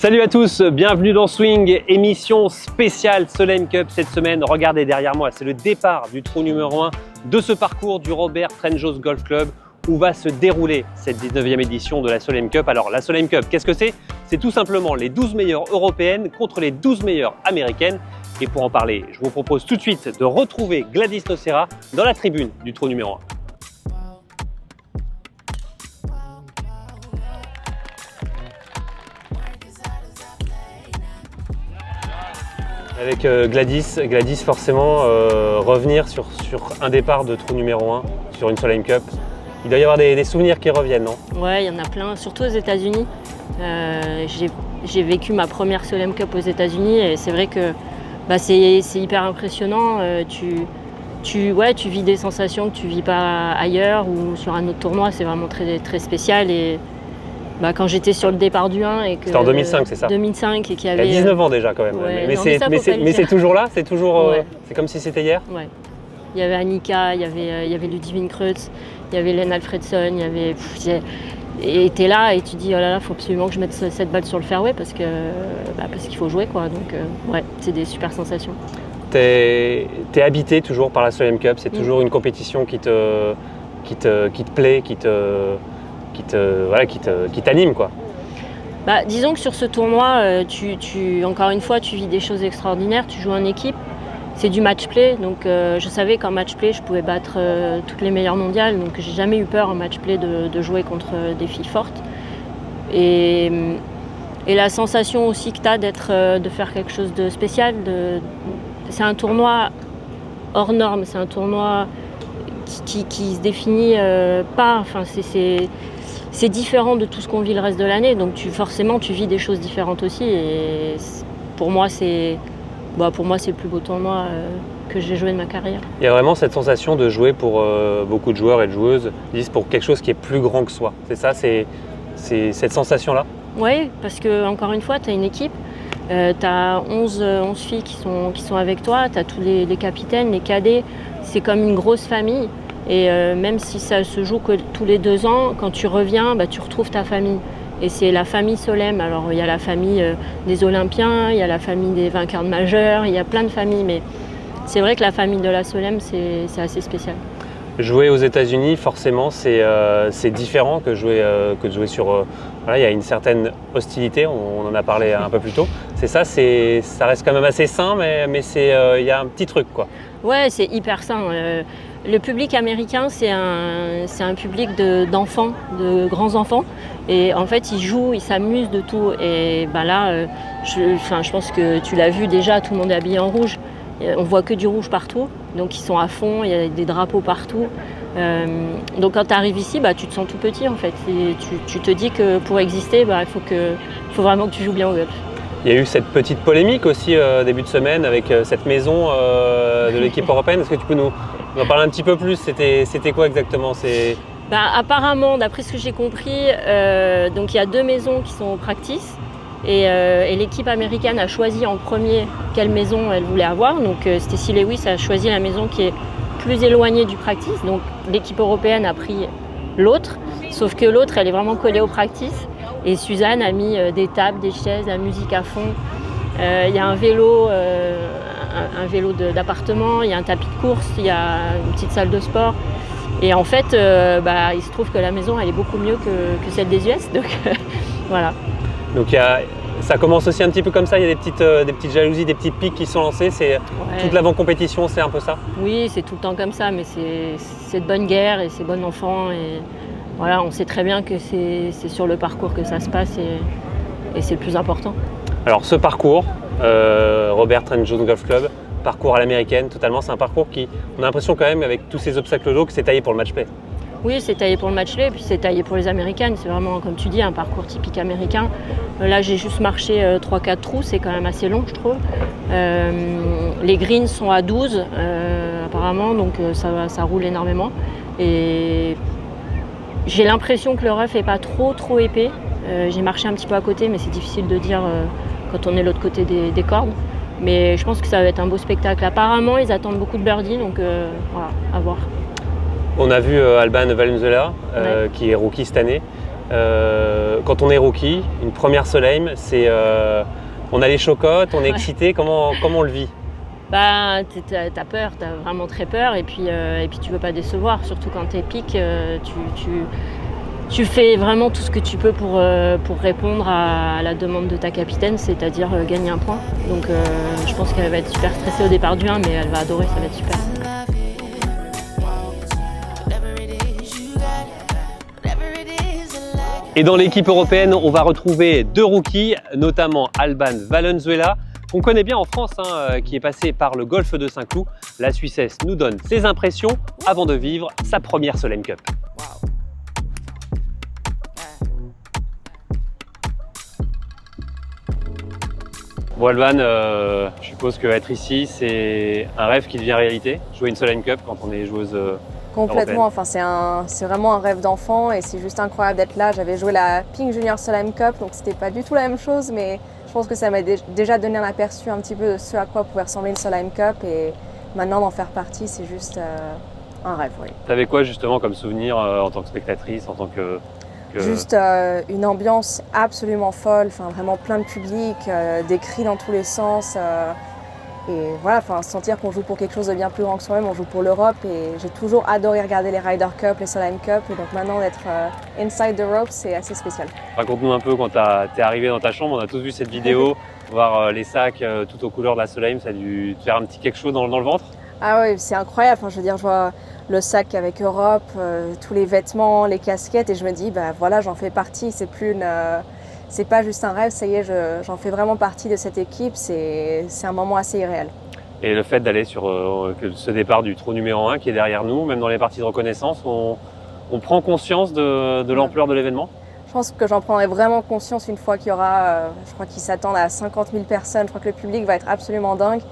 Salut à tous, bienvenue dans Swing, émission spéciale Solheim Cup cette semaine. Regardez derrière moi, c'est le départ du trou numéro 1 de ce parcours du Robert Trent Jones Golf Club où va se dérouler cette 19e édition de la Solheim Cup. Alors la Solheim Cup, qu'est-ce que c'est? C'est tout simplement les 12 meilleures européennes contre les 12 meilleures américaines. Et pour en parler, je vous propose tout de suite de retrouver Gladys Nocera dans la tribune du trou numéro 1. Avec Gladys forcément, revenir sur un départ de trou numéro 1, sur une Solheim Cup, il doit y avoir des souvenirs qui reviennent, non? Ouais, il y en a plein, surtout aux États-Unis. J'ai vécu ma première Solheim Cup aux États-Unis et c'est vrai que c'est hyper impressionnant. Tu vis des sensations que tu vis pas ailleurs ou sur un autre tournoi, c'est vraiment très, très spécial. Et quand j'étais sur le départ du 1 et que... C'était en 2005, c'est ça? 2005 et qu'il y avait... Il y a 19 ans déjà quand même, ouais, mais c'est toujours là, c'est toujours... Ouais. C'est comme si c'était hier? Ouais. Il y avait Annika, il y avait Ludivine Kreutz, il y avait Len Alfredson, il y avait... Et t'es là et tu dis, oh là là, il faut absolument que je mette cette balle sur le fairway parce qu'il faut jouer, quoi. Donc, c'est des super sensations. T'es habité toujours par la Solheim Cup, c'est toujours une compétition qui te plaît, qui t'anime, quoi. Disons que sur ce tournoi, encore une fois, tu vis des choses extraordinaires, tu joues en équipe, c'est du match-play, donc je savais qu'en match-play, je pouvais battre toutes les meilleures mondiales, donc j'ai jamais eu peur en match-play de jouer contre des filles fortes. Et la sensation aussi que tu as de faire quelque chose de spécial, c'est un tournoi hors norme, c'est un tournoi qui se définit pas, enfin c'est différent de tout ce qu'on vit le reste de l'année, donc forcément tu vis des choses différentes aussi. Et pour moi c'est le plus beau tournoi que j'ai joué de ma carrière. Il y a vraiment cette sensation de jouer pour beaucoup de joueurs et de joueuses, pour quelque chose qui est plus grand que soi. C'est ça, c'est cette sensation-là? Oui, parce que encore une fois, tu as une équipe, tu as 11 filles qui sont avec toi, tu as tous les capitaines, les cadets, c'est comme une grosse famille. Et même si ça se joue que tous les 2 ans, quand tu reviens, tu retrouves ta famille. Et c'est la famille Solheim. Alors il y a la famille des Olympiens, il y a la famille des vainqueurs de majeurs, il y a plein de familles. Mais c'est vrai que la famille de la Solheim, c'est assez spécial. Jouer aux États-Unis, forcément, c'est différent que de jouer sur... il y a une certaine hostilité, on en a parlé un peu plus tôt. C'est ça, ça reste quand même assez sain, mais il y a un petit truc, quoi. Ouais, c'est hyper sain. Le public américain, c'est un public d'enfants, de grands enfants. Et en fait, ils jouent, ils s'amusent de tout. Et là, je pense que tu l'as vu déjà, tout le monde est habillé en rouge. On voit que du rouge partout, donc ils sont à fond, il y a des drapeaux partout. Donc quand tu arrives ici, tu te sens tout petit en fait. Et tu te dis que pour exister, il faut vraiment que tu joues bien au golf. Il y a eu cette petite polémique aussi début de semaine avec cette maison de l'équipe européenne. Est-ce que tu peux nous en parler un petit peu plus? C'était quoi exactement? Apparemment, d'après ce que j'ai compris, donc il y a 2 maisons qui sont au practice. Et l'équipe américaine a choisi en premier quelle maison elle voulait avoir. Donc Stacy Lewis a choisi la maison qui est plus éloignée du practice. Donc l'équipe européenne a pris l'autre, sauf que l'autre elle est vraiment collée au practice. Et Suzanne a mis des tables, des chaises, la musique à fond. Il y a un vélo d'appartement, il y a un tapis de course, il y a une petite salle de sport. Et en fait, il se trouve que la maison elle est beaucoup mieux que celle des US. Donc voilà. Donc ça commence aussi un petit peu comme ça, il y a des petites jalousies, des petites piques qui sont lancées, toute l'avant-compétition, c'est un peu ça? Oui, c'est tout le temps comme ça, mais c'est de bonne guerre et c'est bon enfant. Et voilà, on sait très bien que c'est sur le parcours que ça se passe et c'est le plus important. Alors ce parcours, Robert Trent Jones Golf Club, parcours à l'américaine, totalement, c'est un parcours on a l'impression quand même avec tous ces obstacles d'eau que c'est taillé pour le match-play. Oui, c'est taillé pour le match-play et puis c'est taillé pour les américaines. C'est vraiment, comme tu dis, un parcours typique américain. Là, j'ai juste marché 3-4 trous, c'est quand même assez long, je trouve. Les greens sont à 12 apparemment, donc ça roule énormément. Et j'ai l'impression que le rough n'est pas trop épais. J'ai marché un petit peu à côté, mais c'est difficile de dire quand on est de l'autre côté des cordes. Mais je pense que ça va être un beau spectacle. Apparemment, ils attendent beaucoup de birdies, donc voilà, à voir. On a vu Alban Valenzuela, qui est rookie cette année. Quand on est rookie, une première Solheim, on a les chocottes, on est excité, comment on le vit? Bah, t'as peur, t'as vraiment très peur, et puis tu veux pas décevoir, surtout quand t'es pick, tu fais vraiment tout ce que tu peux pour répondre à la demande de ta capitaine, c'est-à-dire gagner un point. Donc je pense qu'elle va être super stressée au départ du 1, mais elle va adorer, ça va être super. Et dans l'équipe européenne, on va retrouver 2 rookies, notamment Alban Valenzuela, qu'on connaît bien en France, qui est passé par le golfe de Saint-Cloud. La Suissesse nous donne ses impressions avant de vivre sa première Solheim Cup. Bon Alban, je suppose qu'être ici, c'est un rêve qui devient réalité, jouer une Solheim Cup quand on est joueuse Complètement, européenne. enfin, c'est vraiment un rêve d'enfant et c'est juste incroyable d'être là. J'avais joué la Pink Junior Solheim Cup, donc c'était pas du tout la même chose, mais je pense que ça m'a déjà donné un aperçu un petit peu de ce à quoi pouvait ressembler une Solheim Cup, et maintenant d'en faire partie, c'est juste un rêve, oui. T'avais quoi justement comme souvenir en tant que spectatrice, en tant que... Juste une ambiance absolument folle, enfin vraiment plein de public, des cris dans tous les sens. Et voilà, enfin, sentir qu'on joue pour quelque chose de bien plus grand que soi-même, on joue pour l'Europe, et j'ai toujours adoré regarder les Ryder Cup, les Solheim Cup, et donc maintenant d'être inside the rope, c'est assez spécial. Raconte-nous un peu quand t'es arrivé dans ta chambre, on a tous vu cette vidéo, voir les sacs tout aux couleurs de la Solheim, ça a dû te faire un petit quelque chose dans le ventre? Ah oui, c'est incroyable, enfin, je veux dire, je vois le sac avec Europe, tous les vêtements, les casquettes, et je me dis, bah voilà, j'en fais partie, c'est pas juste un rêve, ça y est, j'en fais vraiment partie de cette équipe, c'est un moment assez irréel. Et le fait d'aller sur ce départ du trou numéro 1 qui est derrière nous, même dans les parties de reconnaissance, on prend conscience de l'ampleur de l'événement? Je pense que j'en prendrai vraiment conscience une fois qu'il y aura, je crois qu'ils s'attendent à 50 000 personnes, je crois que le public va être absolument dingue.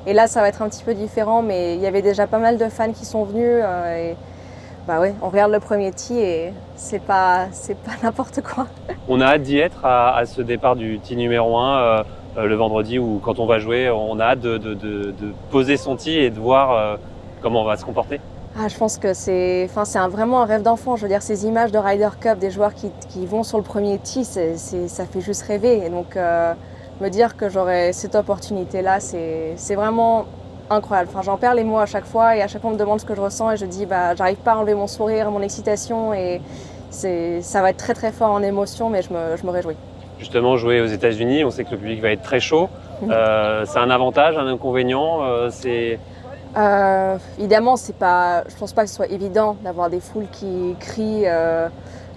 Et là, ça va être un petit peu différent, mais il y avait déjà pas mal de fans qui sont venus. Et bah ouais, on regarde le premier tee et c'est pas n'importe quoi. On a hâte d'y être à ce départ du tee numéro 1 le vendredi, où quand on va jouer, on a hâte de poser son tee et de voir comment on va se comporter. Ah, je pense que c'est vraiment un rêve d'enfant. Je veux dire, ces images de Ryder Cup, des joueurs qui vont sur le premier tee, ça fait juste rêver. Et donc, me dire que j'aurai cette opportunité-là, c'est vraiment incroyable. Enfin, j'en perds les mots à chaque fois, et à chaque fois on me demande ce que je ressens et je dis bah j'arrive pas à enlever mon sourire, mon excitation, et ça va être très très fort en émotion, mais je me réjouis. Justement, jouer aux États-Unis, on sait que le public va être très chaud. C'est un avantage, un inconvénient, évidemment, je pense pas que ce soit évident d'avoir des foules qui crient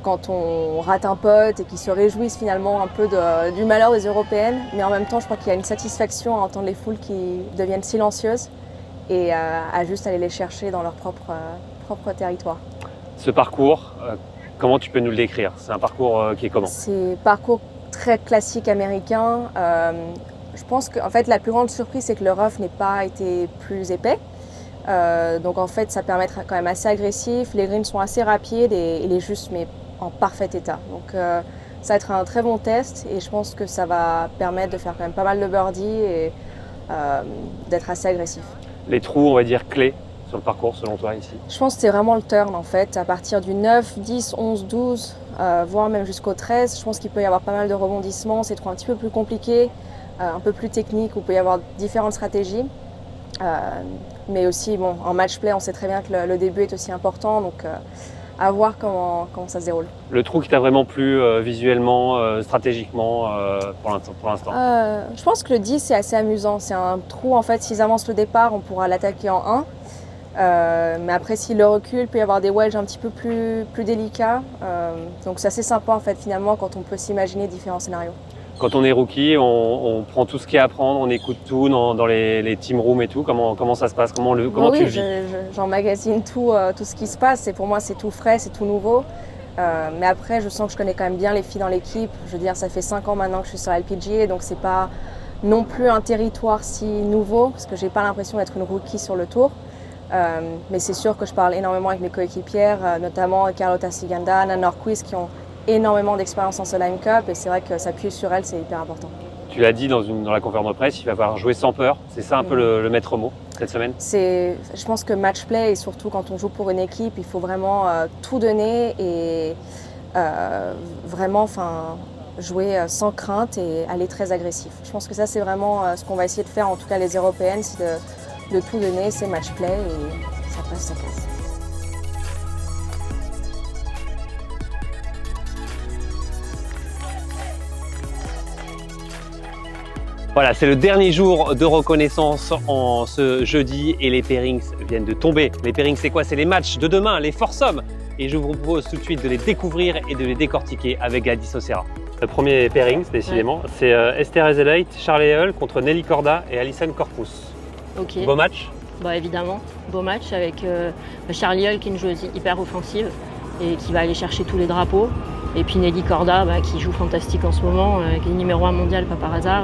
quand on rate un pote et qui se réjouissent finalement un peu du malheur des Européennes. Mais en même temps, je crois qu'il y a une satisfaction à entendre les foules qui deviennent silencieuses et à juste aller les chercher dans leur propre territoire. Ce parcours, comment tu peux nous le décrire? C'est un parcours qui est comment? C'est un parcours très classique américain. Je pense qu'en fait, la plus grande surprise, c'est que le rough n'ait pas été plus épais. Donc en fait, ça permet d'être quand même assez agressif. Les greens sont assez rapides et il est juste mais en parfait état. Donc ça va être un très bon test, et je pense que ça va permettre de faire quand même pas mal de birdies et d'être assez agressif. Les trous, on va dire, clés sur le parcours selon toi ici? Je pense que c'est vraiment le turn en fait. À partir du 9, 10, 11, 12, voire même jusqu'au 13, je pense qu'il peut y avoir pas mal de rebondissements. C'est trop un petit peu plus compliqué, un peu plus technique, où il peut y avoir différentes stratégies. Mais aussi, bon, en match play, on sait très bien que le début est aussi important, donc à voir comment ça se déroule. Le trou qui t'a vraiment plu visuellement, stratégiquement pour l'instant? Je pense que le 10 c'est assez amusant. C'est un trou, en fait, s'ils avancent le départ, on pourra l'attaquer en 1. Mais après, s'il le recule, il peut y avoir des wedges un petit peu plus délicats. Donc c'est assez sympa en fait finalement quand on peut s'imaginer différents scénarios. Quand on est rookie, on prend tout ce qu'il y a à prendre, on écoute tout dans les team rooms et tout. Comment ça se passe? Comment tu le vis? J'emmagasine tout ce qui se passe. Et pour moi, c'est tout frais, c'est tout nouveau. Mais après, je sens que je connais quand même bien les filles dans l'équipe. Je veux dire, ça fait 5 ans maintenant que je suis sur LPGA, donc c'est pas non plus un territoire si nouveau, parce que j'ai pas l'impression d'être une rookie sur le tour. Mais c'est sûr que je parle énormément avec mes coéquipières, notamment Carlota Ciganda, Anna Norquist, qui ont énormément d'expérience en Solheim Cup, et c'est vrai que s'appuyer sur elles, c'est hyper important. Tu l'as dit dans la conférence de presse, il va falloir jouer sans peur. C'est ça un peu le maître mot cette semaine? Je pense que match play, et surtout quand on joue pour une équipe, il faut vraiment tout donner et vraiment jouer sans crainte et aller très agressif. Je pense que ça c'est vraiment ce qu'on va essayer de faire, en tout cas les Européennes, c'est de tout donner, c'est match play et ça passe, ça passe. Voilà, c'est le dernier jour de reconnaissance en ce jeudi et les pairings viennent de tomber. Les pairings, c'est quoi? C'est les matchs de demain, les foursomes. Et je vous propose tout de suite de les découvrir et de les décortiquer avec Gladys Ocera. Le premier pairing, décidément, c'est Esther Ezeleit, Charlie Hull contre Nelly Korda et Alison Corpus. Okay. Beau match? Bah, évidemment, beau match avec Charlie Hull qui est une joueuse hyper offensive et qui va aller chercher tous les drapeaux. Et puis Nelly Korda qui joue fantastique en ce moment, qui est numéro 1 mondial, pas par hasard.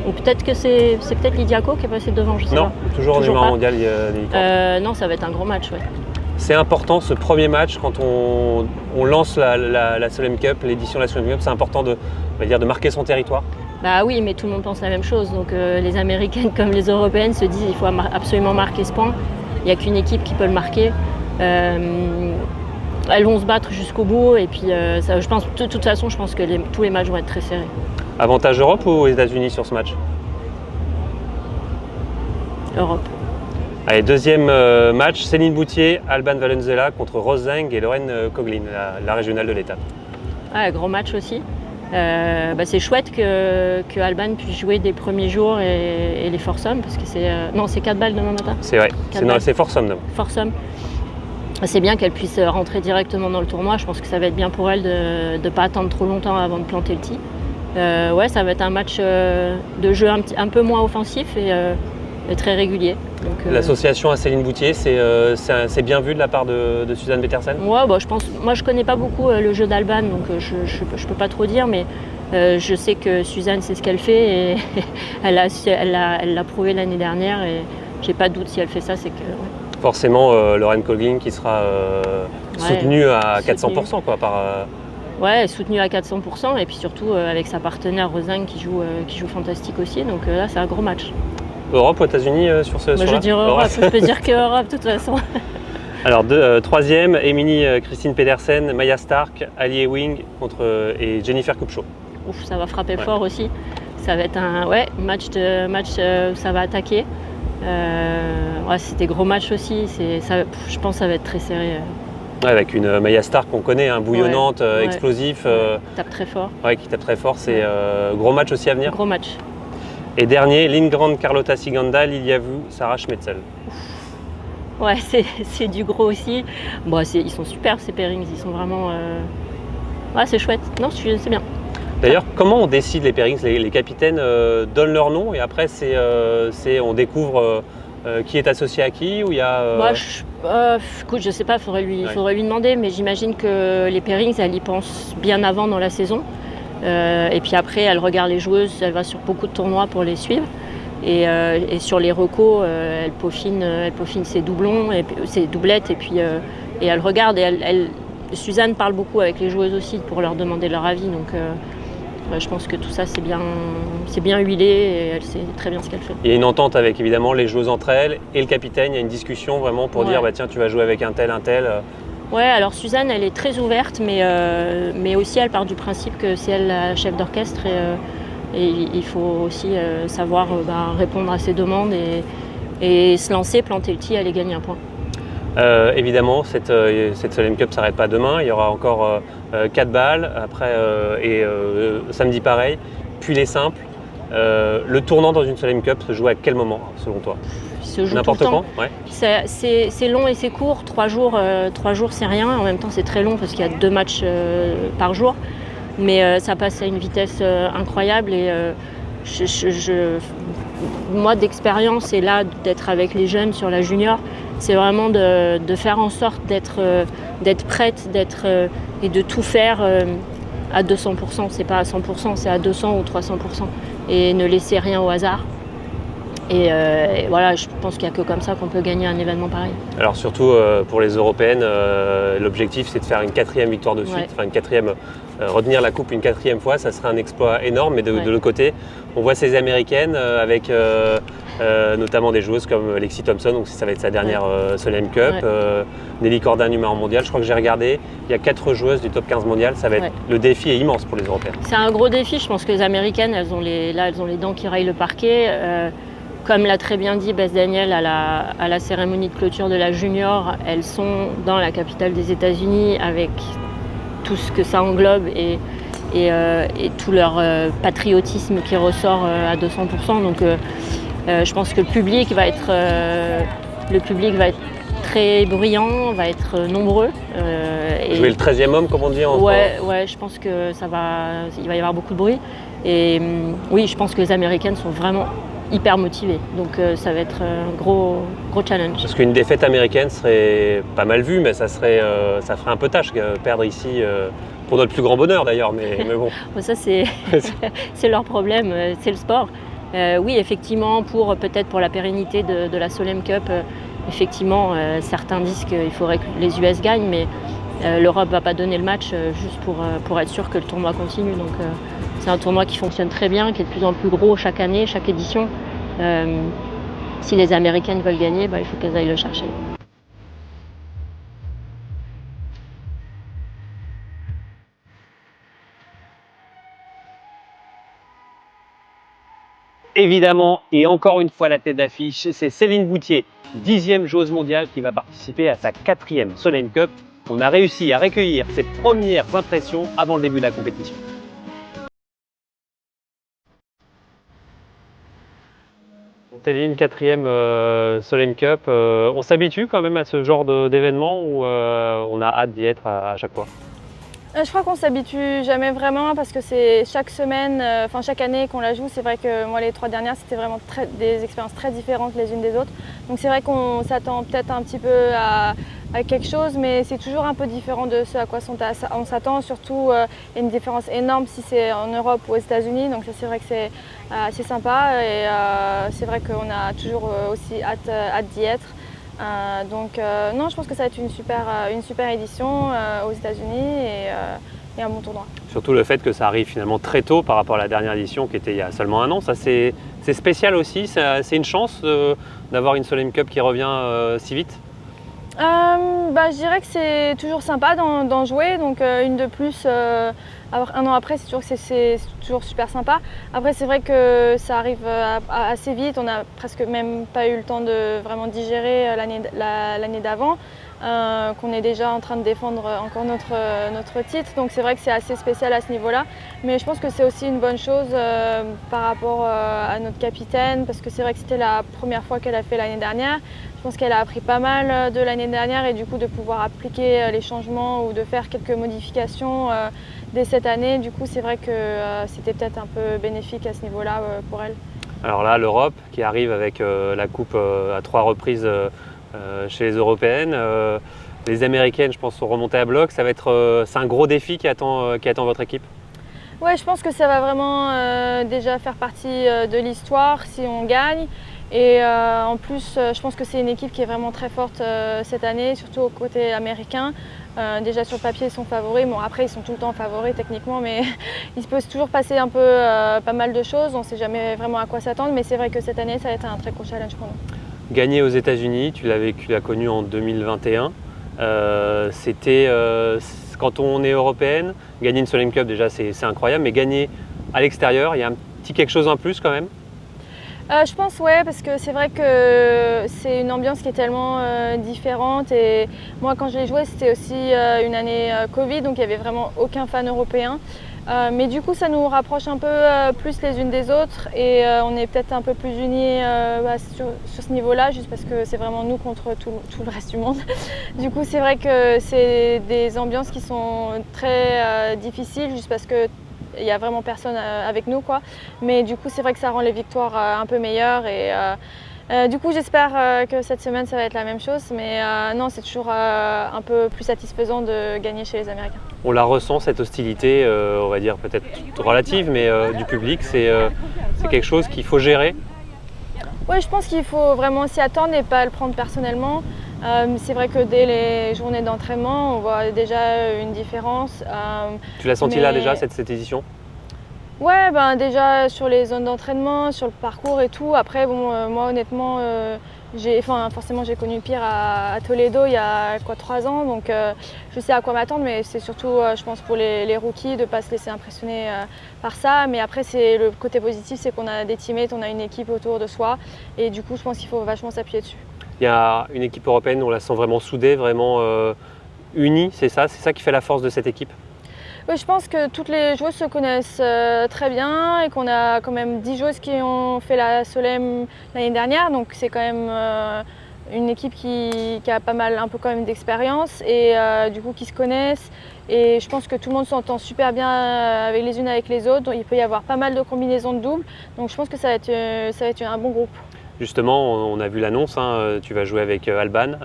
Ou peut-être que c'est peut-être Lidiaco qui est passé devant, je sais pas. Non, toujours numéro 1 mondial, Nelly Korda. Non, ça va être un gros match, ouais. C'est important ce premier match quand on lance la Solheim Cup, l'édition de la Solheim Cup, c'est important de marquer son territoire. Bah oui, mais tout le monde pense la même chose. Donc les Américaines comme les Européennes se disent qu'il faut absolument marquer ce point. Il n'y a qu'une équipe qui peut le marquer. Elles vont se battre jusqu'au bout et puis je pense, de toute façon, je pense que tous les matchs vont être très serrés. Avantage Europe ou aux États-Unis sur ce match? Europe. Allez, deuxième match, Céline Boutier, Alban Valenzuela contre Rose Zhang et Lorraine Coughlin, la régionale de l'étape. Ah, gros match aussi. C'est chouette que Alban puisse jouer des premiers jours et les foursomes parce que c'est 4 balles demain matin. C'est vrai, c'est foursomes demain. Foursomes. C'est bien qu'elle puisse rentrer directement dans le tournoi. Je pense que ça va être bien pour elle de ne pas attendre trop longtemps avant de planter le tee. Ça va être un match de jeu un peu moins offensif et très régulier. L'association à Céline Boutier, c'est bien vu de la part de Suzanne Petersen? Ouais, moi je connais pas beaucoup le jeu d'Alban, donc je peux pas trop dire, mais je sais que Suzanne sait ce qu'elle fait et elle l'a prouvé l'année dernière et j'ai pas de doute si elle fait ça, c'est que... Ouais. Forcément, Lorraine Coughlin qui sera soutenue à 400% quoi, par... Ouais, soutenue à 400% et puis surtout avec sa partenaire Rose Zhang qui joue fantastique aussi, donc là c'est un gros match. Europe ou États-Unis sur ce je dirais Europe, je peux dire que Europe de toute façon. Alors troisième, Christine Pedersen, Maya Stark, Ali Ewing et Jennifer Kupcho. Ouf, ça va frapper fort aussi. Ça va être un match où ça va attaquer. C'était gros match aussi. Je pense que ça va être très serré. Ouais, avec une Maya Stark qu'on connaît, bouillonnante, explosif. Tape très fort. Ouais, qui tape très fort. C'est gros match aussi à venir. Gros match. Et dernier, Lindgren, Carlota Ciganda, Lilia Vu, Sarah Schmetzel. Ouais, c'est du gros aussi. Bon, ils sont super ces pairings, ils sont vraiment... c'est chouette. Non, c'est bien. D'ailleurs, comment on décide les pairings? Les capitaines donnent leur nom et après on découvre qui est associé à qui ou il y a... Écoute, je sais pas, faudrait lui demander, mais j'imagine que les pairings, elle y pense bien avant dans la saison. Et puis après, elle regarde les joueuses, elle va sur beaucoup de tournois pour les suivre. Et sur les recos, elle peaufine ses doublons, ses doublettes, et puis elle regarde. Et Suzanne parle beaucoup avec les joueuses aussi pour leur demander leur avis. Donc je pense que tout ça, c'est bien huilé et elle sait très bien ce qu'elle fait. Il y a une entente avec évidemment les joueuses entre elles et le capitaine. Il y a une discussion vraiment pour dire tiens, tu vas jouer avec un tel. Ouais, alors Suzanne, elle est très ouverte, mais aussi elle part du principe que c'est elle la chef d'orchestre et il faut aussi savoir répondre à ses demandes et se lancer, planter le tee, aller gagner un point. Évidemment, cette Solheim Cup ne s'arrête pas demain. Il y aura encore 4 balles après samedi pareil, puis les simples. Le tournant dans une Solheim Cup se joue à quel moment selon toi? Se joue n'importe tout le temps. Quand ouais. C'est long et c'est court. 3 jours, c'est rien. En même temps, c'est très long parce qu'il y a 2 matchs par jour. Mais ça passe à une vitesse incroyable. Et moi, d'expérience, et là, d'être avec les jeunes sur la junior, c'est vraiment de faire en sorte d'être prête, et de tout faire à 200%. C'est pas à 100%, c'est à 200 ou 300%. Et ne laisser rien au hasard. Et voilà, je pense qu'il n'y a que comme ça qu'on peut gagner un événement pareil. Alors surtout pour les Européennes, l'objectif c'est de faire une 4e victoire de suite, enfin une 4e, retenir la coupe une 4e fois, ça serait un exploit énorme. Mais de l'autre côté, on voit ces Américaines avec notamment des joueuses comme Lexi Thompson, donc ça va être sa dernière Solheim Cup, Ouais. Nelly Corda numéro mondial. Je crois que j'ai regardé, il y a 4 joueuses du top 15 mondial, ça va être, le défi est immense pour les Européens. C'est un gros défi, je pense que les Américaines, elles ont les dents qui rayent le parquet. Comme l'a très bien dit Beth Daniel à la cérémonie de clôture de la junior, elles sont dans la capitale des États-Unis avec tout ce que ça englobe et tout leur patriotisme qui ressort à 200%. Donc je pense que le public va être très bruyant, va être nombreux. Jouer le 13e homme, comme on dit en Ouais, je pense que il va y avoir beaucoup de bruit. Et oui, je pense que les Américaines sont vraiment hyper motivées. Donc ça va être un gros challenge. Parce qu'une défaite américaine serait pas mal vue, mais ça ferait un peu tâche, perdre ici, pour notre plus grand bonheur d'ailleurs, mais bon. Ça c'est leur problème, c'est le sport. Oui, effectivement, peut-être pour la pérennité de la Solheim Cup, effectivement, certains disent qu'il faudrait que les US gagnent, mais l'Europe ne va pas donner le match juste pour être sûr que le tournoi continue. Donc c'est un tournoi qui fonctionne très bien, qui est de plus en plus gros chaque année, chaque édition. Si les Américaines veulent gagner, il faut qu'elles aillent le chercher. Évidemment, et encore une fois la tête d'affiche, c'est Céline Boutier, 10e joueuse mondiale qui va participer à sa 4e Solheim Cup. On a réussi à recueillir ses premières impressions avant le début de la compétition. Céline, 4e Solheim Cup, on s'habitue quand même à ce genre d'événement ou on a hâte d'y être à chaque fois? Je crois qu'on s'habitue jamais vraiment parce que c'est chaque semaine, chaque année qu'on la joue. C'est vrai que moi les 3 dernières c'était vraiment des expériences très différentes les unes des autres. Donc c'est vrai qu'on s'attend peut-être un petit peu à quelque chose, mais c'est toujours un peu différent de ce à quoi on s'attend. Surtout il y a une différence énorme si c'est en Europe ou aux États-Unis. Donc ça c'est vrai que c'est assez sympa et c'est vrai qu'on a toujours aussi hâte d'y être. Non, je pense que ça va être une super édition aux États-Unis et un bon tournoi. Surtout le fait que ça arrive finalement très tôt par rapport à la dernière édition qui était il y a seulement 1 an. Ça c'est spécial aussi, c'est une chance d'avoir une Solheim Cup qui revient si vite. Je dirais que c'est toujours sympa d'en jouer, donc une de plus, 1 an après, c'est toujours super sympa. Après, c'est vrai que ça arrive assez vite, on n'a presque même pas eu le temps de vraiment digérer l'année d'avant, qu'on est déjà en train de défendre encore notre titre, donc c'est vrai que c'est assez spécial à ce niveau-là. Mais je pense que c'est aussi une bonne chose par rapport à notre capitaine, parce que c'est vrai que c'était la première fois qu'elle a fait l'année dernière. Je pense qu'elle a appris pas mal de l'année dernière et du coup de pouvoir appliquer les changements ou de faire quelques modifications dès cette année. Du coup, c'est vrai que c'était peut-être un peu bénéfique à ce niveau-là pour elle. Alors là, l'Europe qui arrive avec la coupe à 3 reprises chez les Européennes. Les Américaines, je pense, sont remontées à bloc. Ça va être, c'est un gros défi qui attend votre équipe. Ouais, je pense que ça va vraiment déjà faire partie de l'histoire si on gagne. Et en plus, je pense que c'est une équipe qui est vraiment très forte cette année, surtout au côté américain. Déjà sur le papier, ils sont favoris. Bon, après, ils sont tout le temps favoris techniquement, mais il peut toujours passer un peu pas mal de choses. On ne sait jamais vraiment à quoi s'attendre, mais c'est vrai que cette année, ça va être un très gros challenge pour nous. Gagner aux États-Unis, tu l'as connu en 2021. Quand on est européenne, gagner une Solheim Cup déjà c'est incroyable, mais gagner à l'extérieur, il y a un petit quelque chose en plus quand même. Je pense ouais, parce que c'est vrai que c'est une ambiance qui est tellement différente et moi quand je l'ai joué c'était aussi une année Covid, donc il n'y avait vraiment aucun fan européen. Mais du coup ça nous rapproche un peu plus les unes des autres et on est peut-être un peu plus unis sur ce niveau-là, juste parce que c'est vraiment nous contre tout le reste du monde. Du coup c'est vrai que c'est des ambiances qui sont très difficiles, juste parce que il n'y a vraiment personne avec nous, quoi. Mais du coup, c'est vrai que ça rend les victoires un peu meilleures. Et du coup, j'espère que cette semaine, ça va être la même chose. Mais non, c'est toujours un peu plus satisfaisant de gagner chez les Américains. On la ressent, cette hostilité, on va dire peut-être relative, mais du public. C'est quelque chose qu'il faut gérer. Oui, je pense qu'il faut vraiment s'y attendre et pas le prendre personnellement. C'est vrai que dès les journées d'entraînement, on voit déjà une différence. Tu l'as senti là déjà, cette édition? Ouais, ben déjà sur les zones d'entraînement, sur le parcours et tout. Après, bon, moi honnêtement, forcément j'ai connu pire à Toledo il y a 3 ans, donc je sais à quoi m'attendre, mais c'est surtout, je pense, pour les rookies de ne pas se laisser impressionner par ça. Mais après, c'est le côté positif, c'est qu'on a des teammates, on a une équipe autour de soi, et du coup, je pense qu'il faut vachement s'appuyer dessus. Il y a une équipe européenne, on la sent vraiment soudée, vraiment unie, c'est ça qui fait la force de cette équipe? Oui, je pense que toutes les joueuses se connaissent très bien et qu'on a quand même 10 joueuses qui ont fait la Solheim l'année dernière, donc c'est quand même une équipe qui a pas mal, un peu quand même d'expérience et du coup qui se connaissent. Et je pense que tout le monde s'entend super bien avec les unes avec les autres, donc il peut y avoir pas mal de combinaisons de doubles, donc je pense que ça va être un bon groupe. Justement, on a vu l'annonce, hein, tu vas jouer avec Alban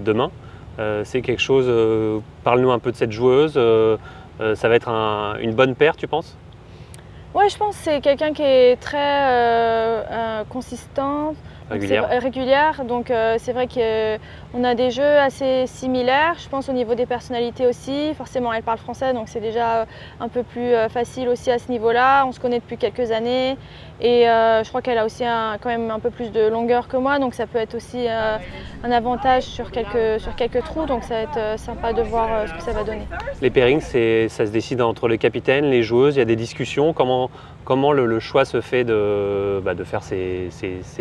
demain. C'est quelque chose, parle-nous un peu de cette joueuse. Ça va être une bonne paire, tu penses? Ouais, je pense que c'est quelqu'un qui est très consistante, régulière. Donc c'est vrai qu'on a des jeux assez similaires. Je pense au niveau des personnalités aussi. Forcément, elle parle français, donc c'est déjà un peu plus facile aussi à ce niveau-là. On se connaît depuis quelques années et je crois qu'elle a aussi quand même un peu plus de longueur que moi, donc ça peut être aussi un avantage sur quelques trous. Donc ça va être sympa de voir ce que ça va donner. Les pairings, ça se décide entre les capitaines, les joueuses. Il y a des discussions. Comment le choix se fait de faire ces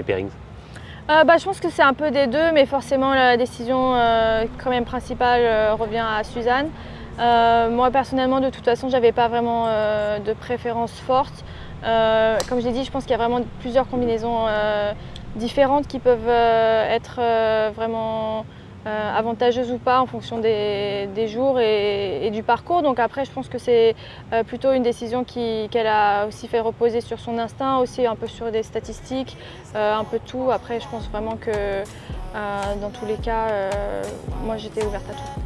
pairings? Je pense que c'est un peu des deux, mais forcément la décision quand même principale revient à Suzanne. Moi personnellement, de toute façon, j'avais pas vraiment de préférence forte. Comme je l'ai dit, je pense qu'il y a vraiment plusieurs combinaisons différentes qui peuvent être vraiment avantageuses ou pas en fonction des jours et du parcours. Donc après, je pense que c'est plutôt une décision qu'elle a aussi fait reposer sur son instinct, aussi un peu sur des statistiques, un peu tout. Après, je pense vraiment que dans tous les cas, moi j'étais ouverte à tout.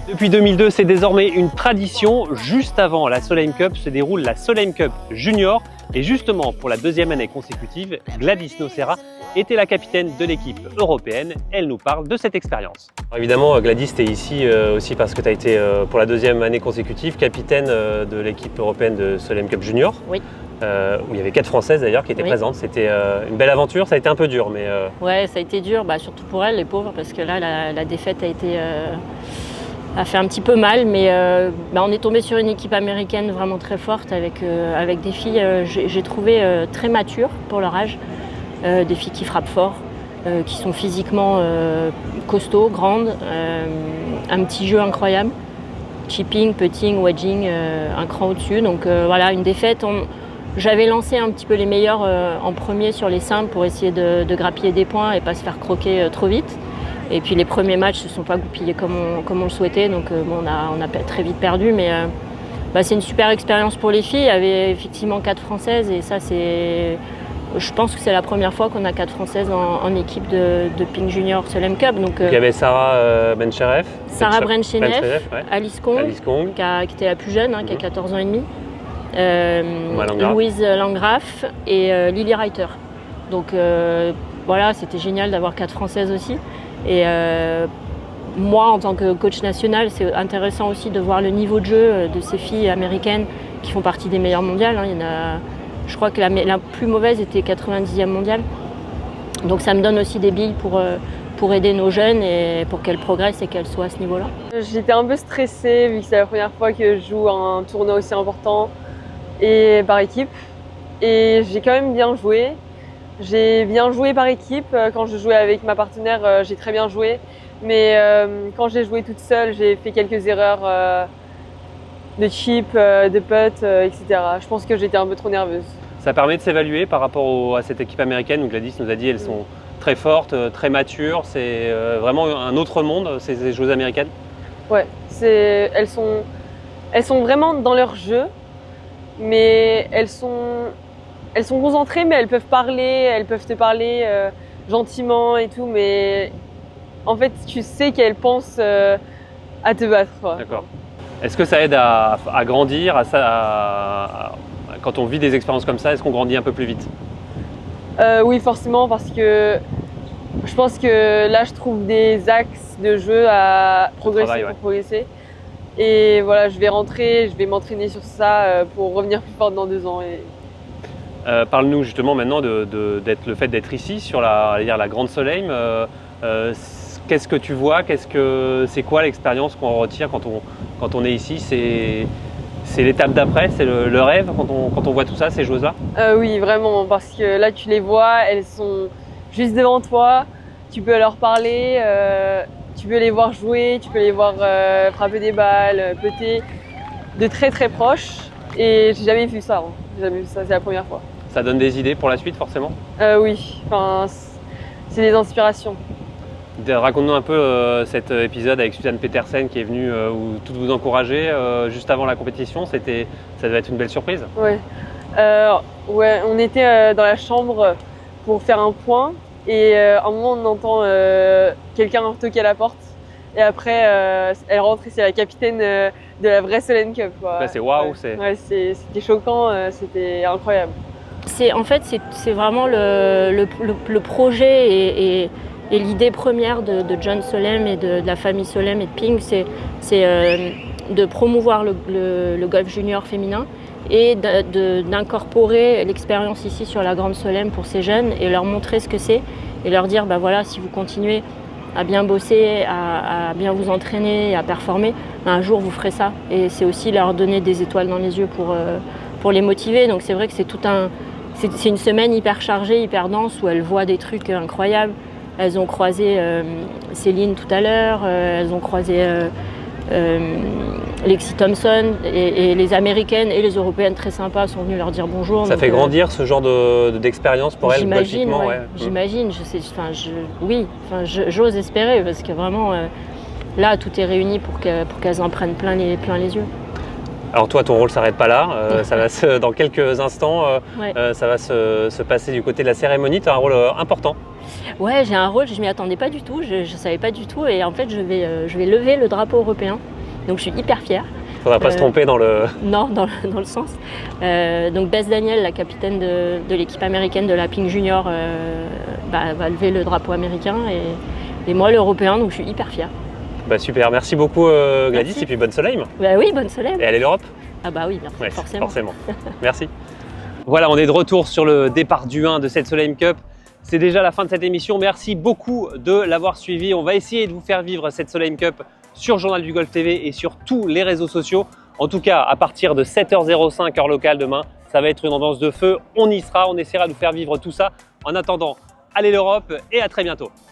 Depuis 2002, c'est désormais une tradition. Juste avant la Solheim Cup se déroule la Solheim Cup Junior. Et justement, pour la deuxième année consécutive, Gladys Nocera était la capitaine de l'équipe européenne. Elle nous parle de cette expérience. Évidemment, Gladys, tu es ici aussi parce que tu as été pour la deuxième année consécutive capitaine de l'équipe européenne de Solheim Cup Junior. Oui. Où il y avait 4 Françaises d'ailleurs qui étaient présentes. C'était une belle aventure, ça a été un peu dur. Mais Ouais, ça a été dur, surtout pour elles, les pauvres, parce que là, la défaite a fait un petit peu mal, mais on est tombé sur une équipe américaine vraiment très forte avec des filles, j'ai trouvé très matures pour leur âge, des filles qui frappent fort, qui sont physiquement costauds, grandes, un petit jeu incroyable, chipping, putting, wedging, un cran au-dessus. Donc voilà, une défaite. J'avais lancé un petit peu les meilleurs en premier sur les simples pour essayer de grappiller des points et pas se faire croquer trop vite. Et puis les premiers matchs ne se sont pas goupillés comme on le souhaitait, donc on a très vite perdu. Mais c'est une super expérience pour les filles. Il y avait effectivement 4 Françaises et ça je pense que c'est la première fois qu'on a 4 Françaises en équipe de Ping Junior Solheim Cup. Donc, il y avait Sarah Bencheref, ouais. Alice Kong. Qui était la plus jeune, qui a 14 ans et demi. Louise Landgraf et Lily Reiter. Donc voilà, c'était génial d'avoir 4 Françaises aussi. Et moi, en tant que coach national, c'est intéressant aussi de voir le niveau de jeu de ces filles américaines qui font partie des meilleures mondiales. Il y en a, je crois que la plus mauvaise était 90e mondiale. Donc ça me donne aussi des billes pour aider nos jeunes et pour qu'elles progressent et qu'elles soient à ce niveau-là. J'étais un peu stressée vu que c'est la première fois que je joue un tournoi aussi important et par équipe. Et j'ai quand même bien joué. J'ai bien joué par équipe. Quand je jouais avec ma partenaire, j'ai très bien joué. Mais quand j'ai joué toute seule, j'ai fait quelques erreurs de chip, de putt, etc. Je pense que j'étais un peu trop nerveuse. Ça permet de s'évaluer par rapport à cette équipe américaine où Gladys nous a dit elles sont très fortes, très matures. C'est vraiment un autre monde, ces joueuses américaines. Ouais, elles sont vraiment dans leur jeu, mais elles sont concentrées, mais elles peuvent te parler gentiment et tout, mais en fait, tu sais qu'elles pensent à te battre. D'accord. Est-ce que ça aide à grandir, quand on vit des expériences comme ça, est-ce qu'on grandit un peu plus vite? Oui, forcément, parce que je pense que là, je trouve des axes de jeu à progresser. Et voilà, je vais rentrer, je vais m'entraîner sur ça pour revenir plus forte dans 2 ans. Parle-nous justement maintenant le fait d'être ici sur la Grande Solheim. Qu'est-ce que tu vois? C'est quoi l'expérience qu'on retire quand on est ici? C'est l'étape d'après, c'est le rêve quand on voit tout ça, ces choses-là? Oui, vraiment, parce que là tu les vois, elles sont juste devant toi, tu peux leur parler, tu peux les voir jouer, tu peux les voir frapper des balles, peter de très très proche. Et j'ai jamais vu ça, j'ai jamais vu ça, c'est la première fois. Ça donne des idées pour la suite forcément? Oui, enfin, c'est des inspirations. Raconte-nous un peu cet épisode avec Suzanne Petersen qui est venue tout vous encourager juste avant la compétition. Ça devait être une belle surprise. Ouais, ouais, on était dans la chambre pour faire un point et à un moment on entend quelqu'un toquer à la porte et après elle rentre et c'est la capitaine de la vraie Solheim Cup. Là, c'est waouh, ouais, c'était choquant, c'était incroyable. En fait, c'est vraiment le projet et l'idée première de John Solheim et de la famille Solheim et de Ping, c'est de promouvoir le golf junior féminin et d'incorporer l'expérience ici sur la Grande Solheim pour ces jeunes et leur montrer ce que c'est et leur dire bah voilà, si vous continuez à bien bosser, à bien vous entraîner, à performer, un jour vous ferez ça. Et c'est aussi leur donner des étoiles dans les yeux pour les motiver. Donc c'est vrai que c'est une semaine hyper chargée, hyper dense où elles voient des trucs incroyables. Elles ont croisé Céline tout à l'heure, elles ont croisé Lexi Thompson et les Américaines et les Européennes très sympas sont venues leur dire bonjour. Ça fait grandir ce genre d'expérience pour elles, golfiquement, ouais. J'imagine, j'ose espérer parce que vraiment là tout est réuni pour qu'elles en prennent plein les yeux. Alors toi, ton rôle ne s'arrête pas là, dans quelques instants, ça va se passer du côté de la cérémonie, tu as un rôle important. Ouais, j'ai un rôle, je ne m'y attendais pas du tout, je ne savais pas du tout et en fait je vais lever le drapeau européen, donc je suis hyper fière. Il ne faudra pas se tromper dans le... Non, dans le sens. Donc Bess Daniel, la capitaine de l'équipe américaine de la Ping Junior, va lever le drapeau américain et moi l'européen, donc je suis hyper fière. Bah super, merci beaucoup Gladys. Merci. Et puis bonne Solheim. Bah oui, bonne Solheim. Et allez l'Europe. Ah bah oui, bien, forcément. Merci. Voilà, on est de retour sur le départ du 1 de cette Solheim Cup. C'est déjà la fin de cette émission. Merci beaucoup de l'avoir suivi. On va essayer de vous faire vivre cette Solheim Cup sur Journal du Golf TV et sur tous les réseaux sociaux. En tout cas, à partir de 7h05 heure locale demain, ça va être une ambiance de feu. On y sera, on essaiera de vous faire vivre tout ça. En attendant, allez l'Europe et à très bientôt.